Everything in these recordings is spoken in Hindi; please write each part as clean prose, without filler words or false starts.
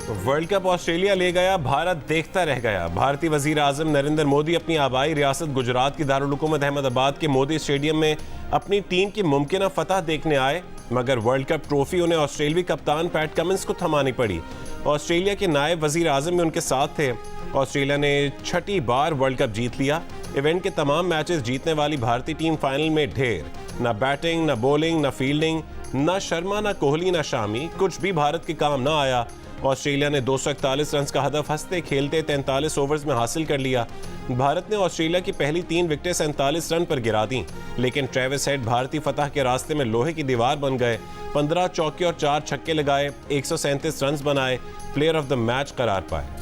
वर्ल्ड कप ऑस्ट्रेलिया ले गया, भारत देखता रह गया। भारतीय वजीर आजम नरेंद्र मोदी अपनी आबाई रियासत गुजरात की दारुल हुकूमत अहमदाबाद के मोदी स्टेडियम में अपनी टीम की मुमकिन फतह देखने आए, मगर वर्ल्ड कप ट्रॉफी उन्हें ऑस्ट्रेलियावी कप्तान पैट कमिंस को थमानी पड़ी। ऑस्ट्रेलिया के नायब वजीर आजम भी उनके साथ थे। ऑस्ट्रेलिया ने 6ठी बार वर्ल्ड कप जीत लिया। इवेंट के तमाम मैचेस जीतने वाली भारतीय टीम फाइनल में ढेर, न बैटिंग, न बॉलिंग, न फील्डिंग, न शर्मा, न कोहली, न शामी, कुछ भी भारत के काम न आया। ऑस्ट्रेलिया ने 241 रन का हदफ हंसते खेलते 43 ओवर्स में हासिल कर लिया। भारत ने ऑस्ट्रेलिया की पहली 3 विकेटें 47 रन पर गिरा दी, लेकिन ट्रेविस हेड भारतीय फतह के रास्ते में लोहे की दीवार बन गए। 15 चौके और 4 छक्के लगाए, 137 रन बनाए, प्लेयर ऑफ द मैच करार पाए।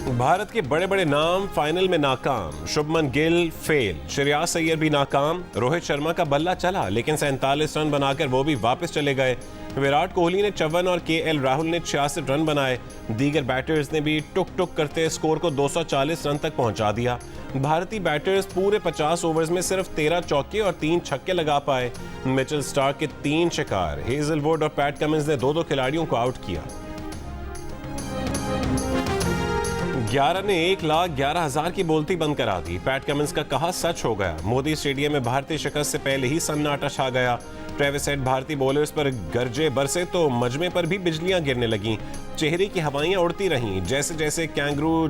भारत के बड़े बड़े नाम फाइनल में नाकाम। शुभमन गिल फेल, श्रेयस अय्यर भी नाकाम। रोहित शर्मा का बल्ला चला, लेकिन 47 रन बनाकर वो भी वापस चले गए। विराट कोहली ने 54 और केएल राहुल ने 66 रन बनाए। दीगर बैटर्स ने भी टुक टुक करते स्कोर को 240 रन तक पहुंचा दिया। भारतीय बैटर्स पूरे 50 ओवर्स में सिर्फ 13 चौके और 3 छक्के लगा पाए। मिचेल स्टार्क के 3 शिकार, हेजलवुड और पैट कमिंस ने 2-2 खिलाड़ियों को आउट किया। 11 ने 1,11,000 की बोलती बंद करा दी। पैट कमिंस का कहा सच हो गया। मोदी स्टेडियम में भारतीय शिकस्त से पहले ही सन्नाटा छा गया। ट्रेविस हेड भारतीय बॉलर्स पर गरजे बरसे तो मजमे पर भी बिजलियां गिरने लगीं। चेहरे की हवाइयां उड़ती रहीं। जैसे जैसे कैंगरू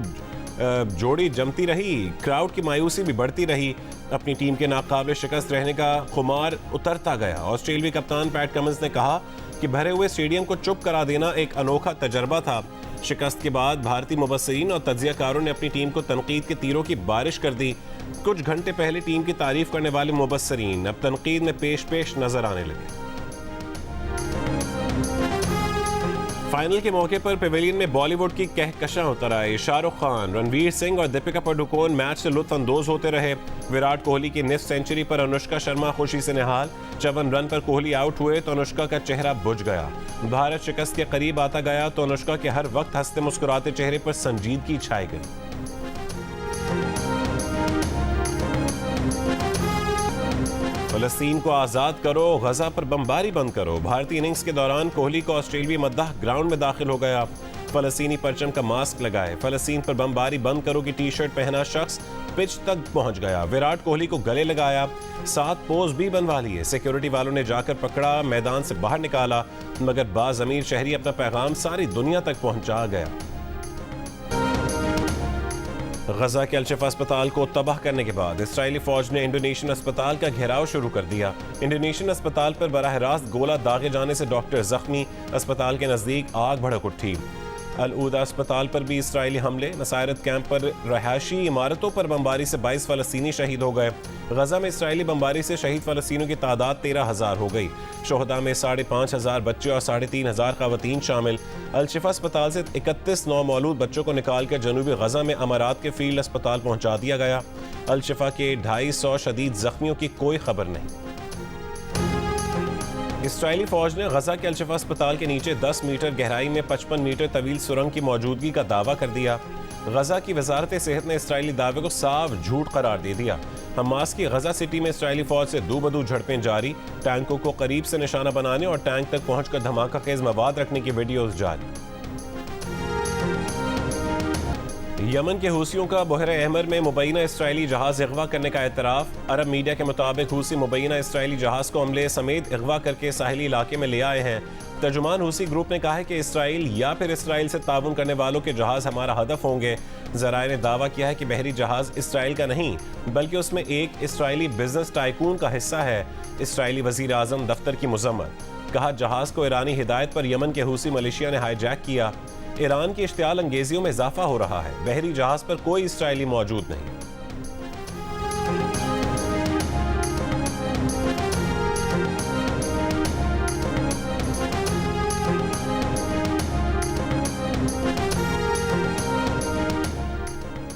जोड़ी जमती रही, क्राउड की मायूसी भी बढ़ती रही। अपनी टीम के नाकाबिल शिकस्त रहने का खुमार उतरता गया। ऑस्ट्रेलियाई कप्तान पैट कमिंस ने कहा कि भरे हुए स्टेडियम को चुप करा देना एक अनोखा तजर्बा था। शिकस्त के बाद भारतीय मुबस्सिरीन और तज्जियाकारों ने अपनी टीम को तनकीद के तीरों की बारिश कर दी। कुछ घंटे पहले टीम की तारीफ करने वाले मुबस्सिरीन अब तनकीद में पेश नजर आने लगे। फाइनल के मौके पर पेविलियन में बॉलीवुड की कहकशां उतर आए। शाहरुख खान, रणवीर सिंह और दीपिका पादुकोण मैच से लुत्फ अंदोज होते रहे। विराट कोहली की निस्फ सेंचुरी पर अनुष्का शर्मा खुशी से निहाल। 54 रन पर कोहली आउट हुए तो अनुष्का का चेहरा बुझ गया। भारत शिकस्त के करीब आता गया तो अनुष्का के हर वक्त हंसते मुस्कुराते चेहरे पर संजीदगी छाई गई। फलस्तीन को आज़ाद करो, गजा पर बमबारी बंद करो। भारतीय इनिंग्स के दौरान कोहली को ऑस्ट्रेलियावी मद्दाह ग्राउंड में दाखिल हो गया। फलस्तीनी परचम का मास्क लगाए, फलस्तीन पर बमबारी बंद करो की टी शर्ट पहना शख्स पिच तक पहुंच गया। विराट कोहली को गले लगाया, 7 पोज भी बनवा लिए। सिक्योरिटी वालों ने जाकर पकड़ा, मैदान से बाहर निकाला, मगर बाज़मीर शहरी अपना पैगाम सारी दुनिया तक पहुंचा गया। गजा के अल-शिफा अस्पताल को तबाह करने के बाद इस्राएली फौज ने इंडोनेशियन अस्पताल का घेराव शुरू कर दिया। इंडोनेशियन अस्पताल पर बराह रास्त गोला दागे जाने से डॉक्टर जख्मी। अस्पताल के नजदीक आग भड़क उठी। अल-ऊदा अस्पताल पर भी इस्राएली हमले। नसायरत कैंप पर रहायशी इमारतों पर बमबारी से 22 फलस्तीनी शहीद हो गए। गजा में इस्राएली बमबारी से शहीद फलस्तीनियों की तादाद 13,000 हो गई। शोहदा में 5,500 बच्चे और 3,500 खवातीन शामिल। अल-शिफा अस्पताल से 31 नौमौलूद बच्चों को निकालकर जनूबी गजा में अमारात के फील्ड अस्पताल पहुंचा दिया गया। अल-शिफा के 250 शदीद जख्मियों की कोई खबर नहीं। इस्राएली फौज ने गजा के अल-शिफा अस्पताल के नीचे 10 मीटर गहराई में 55 मीटर तवील सुरंग की मौजूदगी का दावा कर दिया। गजा की वजारत सेहत ने इस्राएली दावे को साफ झूठ करार दे दिया। हमास की गजा सिटी में इस्राएली फौज से दो-बदू झड़पें जारी। टैंकों को करीब से निशाना बनाने और टैंक तक पहुंचकर धमाका खेज मवाद रखने की वीडियोज जारी। यमन के हूसियों का बहर अहमर में मुबैना इस्राएली जहाज अगवा करने का एतराफ़। अरब मीडिया के मुताबिक हूसी मुबैना इस्राएली जहाज को अमले समेत अगवा करके साहिली इलाके में ले आए हैं। तर्जुमान हूसी ग्रुप ने कहा है कि इसराइल या फिर इसराइल से ताउन करने वालों के जहाज हमारा हदफ होंगे। ज़राए ने दावा किया है कि बहरी जहाज इसराइल का नहीं, बल्कि उसमें एक इसराइली बिजनेस टाइकून का हिस्सा है। इसराइली वज़ीर आज़म दफ्तर की मुज़म्मत। कहा जहाज को ईरानी हिदायत पर यमन के हूसी मलेशिया ने हाईजैक किया। ईरान की इश्तियाल अंगेजियों में इजाफा हो रहा है। बहरी जहाज पर कोई इसराइली मौजूद नहीं।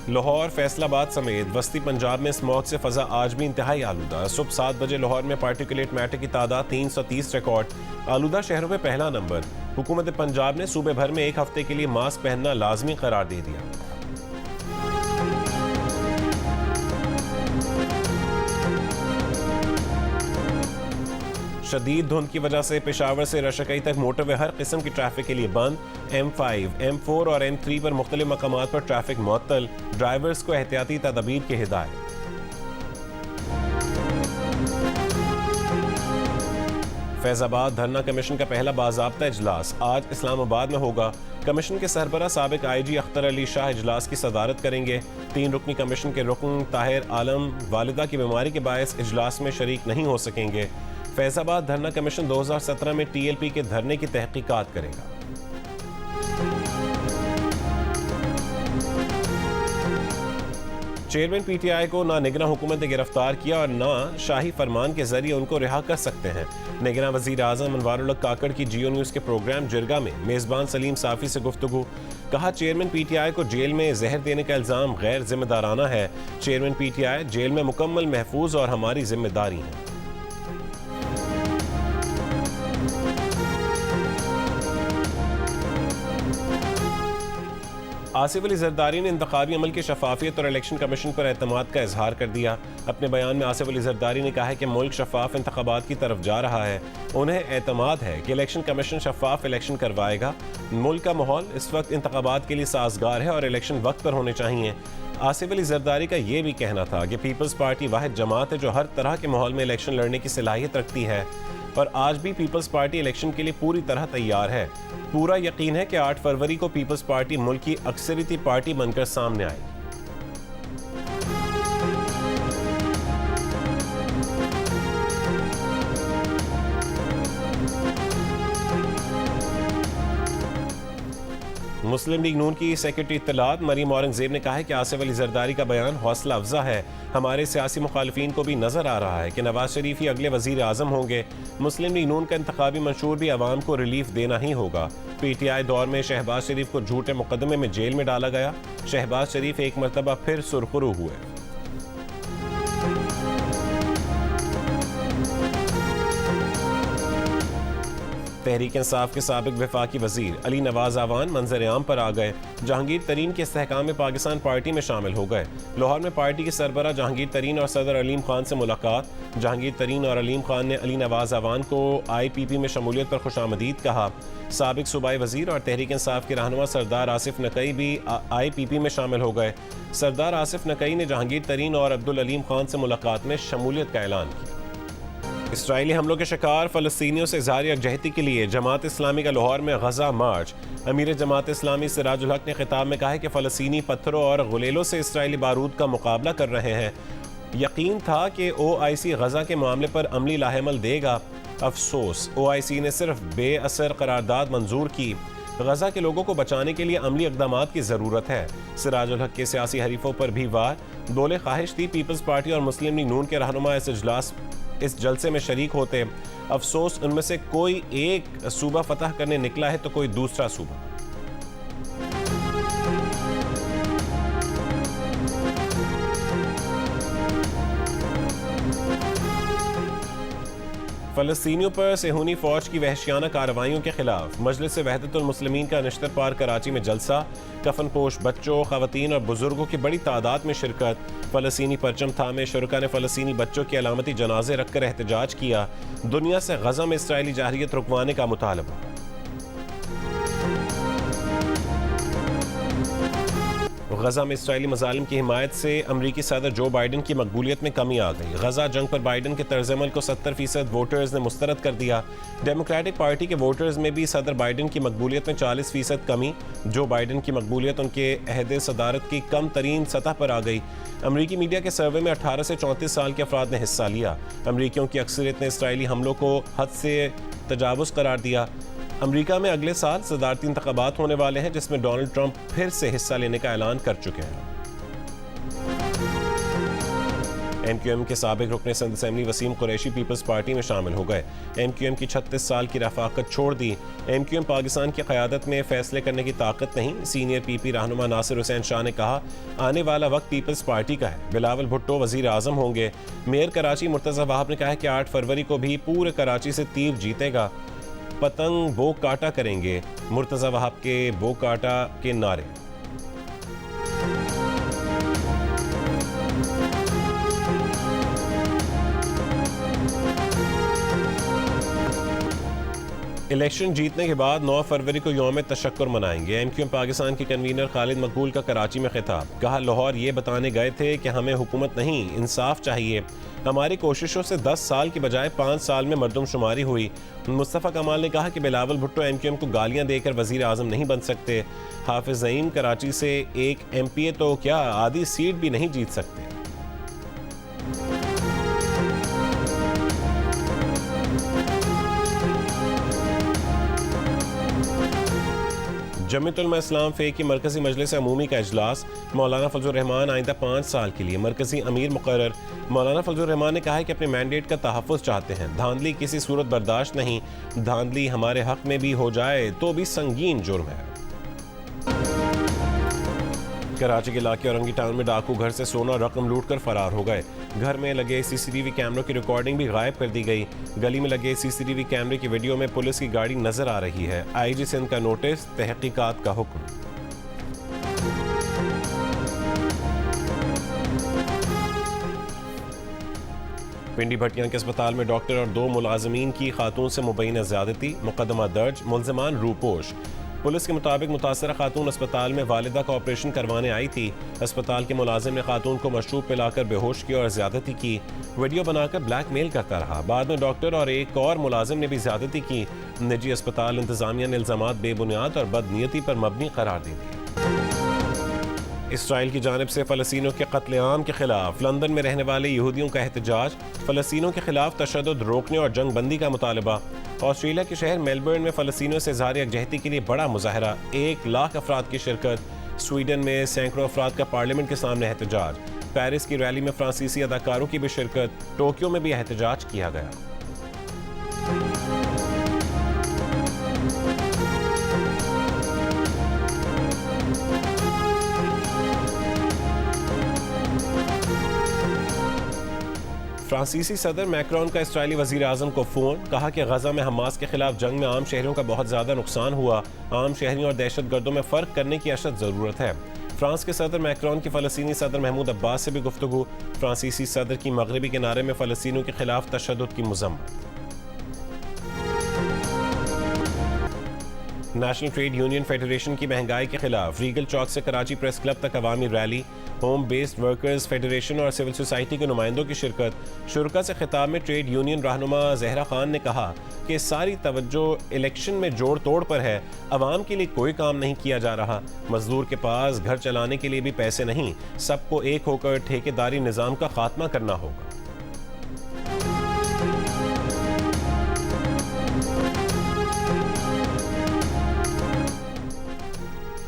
लाहौर, फैसलाबाद समेत वस्ती पंजाब में स्मॉग से फजा आज भी इंतहाई आलूदा। सुबह 7 बजे लाहौर में पार्टिकुलेट मैटर की तादाद 330 रिकॉर्ड। आलूदा शहरों में पहला नंबर। हुकूमत पंजाब ने सूबे भर में 1 हफ्ते के लिए मास्क पहनना लाजमी करार दे दिया। शदीद धुंध की वजह से पेशावर से रशकई तक मोटरवे हर किस्म की ट्रैफिक के लिए बंद। M5, M4 और M3 पर मुख्तलिफ मकामात पर ट्रैफिक मुअत्तल। ड्राइवर्स को एहतियाती तदबीर की हिदायत। फैजाबाद धरना कमीशन का पहला बाज़ाब्ता इजलास आज इस्लामाबाद में होगा। कमीशन के सरबरा साबिक IG अख्तर अली शाह इजलास की सदारत करेंगे। 3 रुकनी कमीशन के रुकन ताहिर आलम वालिदा की बीमारी के बायस इजलास में शरीक नहीं हो सकेंगे। फैजाबाद धरना कमीशन 2017 में TLP के धरने की तहकीकात करेगा। चेयरमैन PTI को ना निगरान हुकूमत ने गिरफ्तार किया और ना शाही फरमान के जरिए उनको रिहा कर सकते हैं। निगरान वजीर आजम अनवारुल हक काकड़ की जियो न्यूज़ के प्रोग्राम जिरगा में मेज़बान सलीम साफ़ी से गुफ्तगू। कहा, चेयरमैन PTI को जेल में जहर देने का इल्ज़ाम गैर जिम्मेदाराना है। चेयरमैन PTI जेल में मुकम्मल महफूज और हमारी जिम्मेदारी है। आसिफ अली जरदारी ने इंतखाबी अमल की शफाफियत और इलेक्शन कमीशन पर एतमाद का इजहार कर दिया। अपने बयान में आसिफ अली जरदारी ने कहा है कि मुल्क शफाफ इंतखाबात की तरफ जा रहा है। उन्हें एतमाद है कि इलेक्शन कमीशन शफाफ इलेक्शन करवाएगा। मुल्क का माहौल इस वक्त इंतखाबात के लिए साजगार है और इलेक्शन वक्त पर होने चाहिए। आसिफ अली जरदारी का यह भी कहना था कि पीपल्स पार्टी वाहिद जमात है जो हर तरह के माहौल में इलेक्शन लड़ने की सलाहियत रखती है और आज भी पीपल्स पार्टी इलेक्शन के लिए पूरी तरह तैयार है। पूरा यकीन है कि 8 फरवरी को पीपल्स पार्टी मुल्क की अक्सरियती पार्टी बनकर सामने आएगी। मुस्लिम लीग नून की सेक्रेटरी इत्तलात मरीम औरंगजेब ने कहा है कि आसिफ अली जरदारी का बयान हौसला अफजा है। हमारे सियासी मुखालिफिन को भी नजर आ रहा है कि नवाज शरीफ ही अगले वजीर आजम होंगे। मुस्लिम लीग नून का इंतखाबी मंशूर भी अवाम को रिलीफ देना ही होगा। PTI दौर में शहबाज शरीफ को झूठे मुकदमे में जेल में डाला गया। शहबाज शरीफ एक मरतबा फिर सुरखरू हुए। तहरीक इंसाफ के साबिक वफाकी वजीर अली नवाज आवान मंजर आम पर आ गए। जहांगीर तरीन के इस्तेहकाम में पाकिस्तान पार्टी में शामिल हो गए। लाहौर में पार्टी के सरबरा जहांगीर तरीन और सदर अलीम खान से मुलाकात। जहांगीर तरीन और अलीम खान ने अली नवाज आवान को IPP में शमूलियत पर खुशामदीद कहा। साबिक सूबाई वजीर और तहरीक इंसाफ के रहनुमा सरदार आसिफ नकई भी IPP में शामिल हो गए। सरदार आसिफ नकई ने जहांगीर तरीन और अब्दुल अलीम खान से मुलाकात में शमूलियत का ऐलान किया। इसराइली हमलों के शिकार फ़लस्तीनियों से इज़हार यकजहती के लिए जमात इस्लामी का लाहौर में गज़ा मार्च। अमीर जमात इस्लामी सिराजुल हक ने खिताब में कहा है कि फ़लस्तीनी पत्थरों और गुलेलों से इसराइली बारूद का मुकाबला कर रहे हैं। यकीन था कि OIC गज़ा के मामले पर अमली लाहेमल देगा। अफसोस, OIC ने सिर्फ बेअसर करारदाद मंजूर की। गज़ा के लोगों को बचाने के लिए अमली इक़दामात की ज़रूरत है। सिराजुल हक के सियासी हरीफों पर भी वार। दौले ख्वाहिश थी पीपल्स पार्टी और मुस्लिम लीग नून के रहनुमा इस जलसे में शरीक होते। अफसोस, उनमें से कोई एक सूबा फतह करने निकला है तो कोई दूसरा सूबा। फ़लस्तीनियों पर सेहूनी फ़ौज की वहशियाना कार्रवाइयों के खिलाफ मजलिस वहदतुल मुस्लिमीन का नश्तर पार कराची में जलसा। कफनपोश बच्चों, ख़वातीन और बुजुर्गों की बड़ी तादाद में शिरकत। फ़लस्तीनी परचम थामे शुरका ने फ़लस्तीनी बच्चों के अलामती जनाजे रखकर एहतजाज किया। दुनिया से गज़ा में इसराइली जाहिरियत रुकवाने का मुतालबा। गज़ा में इसराइली मज़ालिम की हिमायत से अमरीकी सदर जो बाइडन की मकबूलियत में कमी आ गई। गज़ा जंग पर बाइडन के तर्ज़-ए-अमल को 70% वोटर्स ने मुस्तरद कर दिया। डेमोक्रेटिक पार्टी के वोटर्स में भी सदर बाइडन की मकबूलियत में 40% कमी। जो बाइडन की मकबूलियत उनके अहद सदारत की कम तरीन सतह पर आ गई। अमरीकी मीडिया के सर्वे में 18 से 34 साल के अफराद ने हिस्सा लिया। अमरीकियों की अक्सरियत ने इसराइली हमलों को हद से तजावुज़ करार दिया। अमेरिका में अगले साल सदारती इंतखाबात होने वाले हैं जिसमें डोनाल्ड ट्रंप फिर से हिस्सा लेने का ऐलान कर चुके हैं। MQM के साबिक रुकने Sindh assembly Waseem Qureshi people's party में शामिल हो गए। MQM की 36 साल की रफाकत छोड़ दी। MQM पाकिस्तान की क़यादत में फैसले करने की ताकत नहीं। सीनियर PP रहनुमा नासिर हुसैन शाह ने कहा, आने वाला वक्त पीपल्स पार्टी का है। बिलावल भुट्टो वज़ीर आज़म होंगे। मेयर कराची मुर्तज़ा वहाब ने कहा है कि 8 फरवरी को भी पूरे कराची से तीर जीतेगा। पतंग बो काटा करेंगे। मुर्तज़ा वहाब के बो काटा के नारे। इलेक्शन जीतने के बाद 9 फरवरी को यौम तशक्कुर मनाएंगे। एमक्यूएम पाकिस्तान के कन्वीनर खालिद मकबूल का कराची में खिताब। कहा, लाहौर ये बताने गए थे कि हमें हुकूमत नहीं इंसाफ चाहिए। हमारी कोशिशों से 10 साल की बजाय 5 साल में मरदमशुमारी हुई। मुस्तफ़ा कमाल ने कहा कि बिलावल भुट्टो एमक्यूएम को गालियां देकर वजीर आज़म नहीं बन सकते। हाफिज नईम कराची से एक एमपीए तो क्या आधी सीट भी नहीं जीत सकते। जमीयत उलमा इस्लाम फ़े की मरकज़ी मजलिस अमूमी का इजलास। मौलाना फजलुर रहमान आइंदा 5 साल के लिए मरकज़ी अमीर मुकर्रर। मौलाना फजलुर रहमान ने कहा है कि अपने मैंडेट का तहफ़्फ़ुज़ चाहते हैं। धांधली किसी सूरत बर्दाश्त नहीं। धांधली हमारे हक में भी हो जाए तो भी संगीन जुर्म है। कराची के इलाके औरंगी टाउन में डाकू घर से सोना रकम लूट कर फरार हो गए। घर में लगे सीसीटीवी कैमरों की रिकॉर्डिंग भी गायब कर दी गई। गली में लगे सीसीटीवी कैमरे की वीडियो में पुलिस की गाड़ी नजर आ रही है। आईजी सिंध का नोटिस, तहकीकात का हुक्म। पिंडी भटियां के अस्पताल में डॉक्टर और 2 मुलाजमीन की खातून से मुबैना ज़्यादती। मुकदमा दर्ज, मुल्ज़िमान रूपोश। पुलिस के मुताबिक मुतासरा खातून अस्पताल में वालिदा का ऑपरेशन करवाने आई थी। अस्पताल के मुलाजिम ने खातून को मशरूब पिलाकर बेहोश किया और ज्यादती की। वीडियो बनाकर ब्लैकमेल करता रहा। बाद में डॉक्टर और एक और मुलाजिम ने भी ज्यादती की। निजी अस्पताल इंतजामिया ने इल्जामात बेबुनियाद और बदनीयती पर मबनी करार दे दिए। इसराइल की जानिब से फ़लस्तीनियों के कत्लेआम के खिलाफ लंदन में रहने वाले यहूदियों का एहतजाज। फ़लस्तीनियों के खिलाफ तशद्दुद रोकने और जंग बंदी का मुतालबा। ऑस्ट्रेलिया के शहर मेलबर्न में फ़लस्तीनियों से इज़हार यकजहती के लिए बड़ा मुजाहरा। 1 लाख अफराद की शिरकत। स्वीडन में सैकड़ों अफराद का पार्लियामेंट के सामने एहतजाज। पेरिस की रैली में फ्रांसीसी अदाकारों की भी शिरकत। टोक्यो में भी एहतजाज किया गया। फ्रांसीसी सदर मैक्रोन का इसराइली वजीर आज़म को फ़ोन। कहा कि गजा में हमास के खिलाफ जंग में आम शहरियों का बहुत ज़्यादा नुकसान हुआ। आम शहरियों और दहशत गर्दों में फ़र्क करने की अशद ज़रूरत है। फ्रांस के सदर मैक्रोन की फ़लस्तीनी सदर महमूद अब्बास से भी गुफ्तगू। फ्रांसीसी सदर की मगरबी किनारे में फ़लस्तीनियों के खिलाफ तशद्दुद की मज़म्मत। नेशनल ट्रेड यूनियन फेडरेशन की महंगाई के खिलाफ रीगल चौक से कराची प्रेस क्लब तक अवामी rally. Home based workers federation और सिविल सोसाइटी के नुमाइंदों की शिरकत। शुरका से खिताब में ट्रेड यूनियन रहनुमा जहरा खान ने कहा कि सारी तवज्जो इलेक्शन में जोड़ तोड़ पर है। अवाम के लिए कोई काम नहीं किया जा रहा। मजदूर के पास घर चलाने के लिए भी पैसे नहीं। सबको एक होकर ठेकेदारी निज़ाम का खात्मा करना होगा।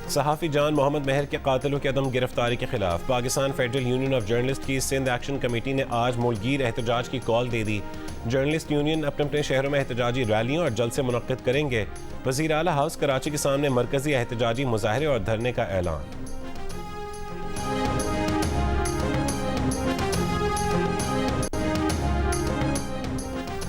सहाफ़ी जान मोहम्मद महर के कातिलों की अदम गिरफ्तारी के खिलाफ Pakistan federal union of journalist की सिंध एक्शन कमेटी ने आज मुल्कीर एहतजाज की कॉल दे दी। जर्नलिस्ट यूनियन अपने अपने शहरों में एहतजाजी रैलियों और जलसे मुनक्किद करेंगे। वज़ीर आला हाउस कराची के सामने मरकजी एहतजाजी मुजाहरे और धरने का ऐलान।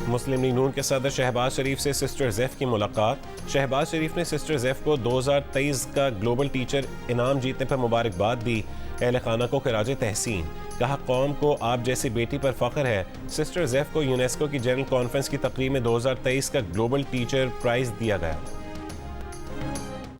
मुस्लिम लीग नून के सदर शहबाज शरीफ से सिस्टर ज़ैफ की मुलाकात। शहबाज शरीफ ने सिस्टर ज़ैफ को 2023 का ग्लोबल टीचर इनाम जीतने पर मुबारकबाद दी। अहले खाना को खराज तहसीन। कहा, कौम को आप जैसी बेटी पर फ़ख्र है। सिस्टर ज़ैफ को यूनेस्को की जनरल कॉन्फ्रेंस की तकरीब में 2023 का ग्लोबल टीचर प्राइज़ दिया गया।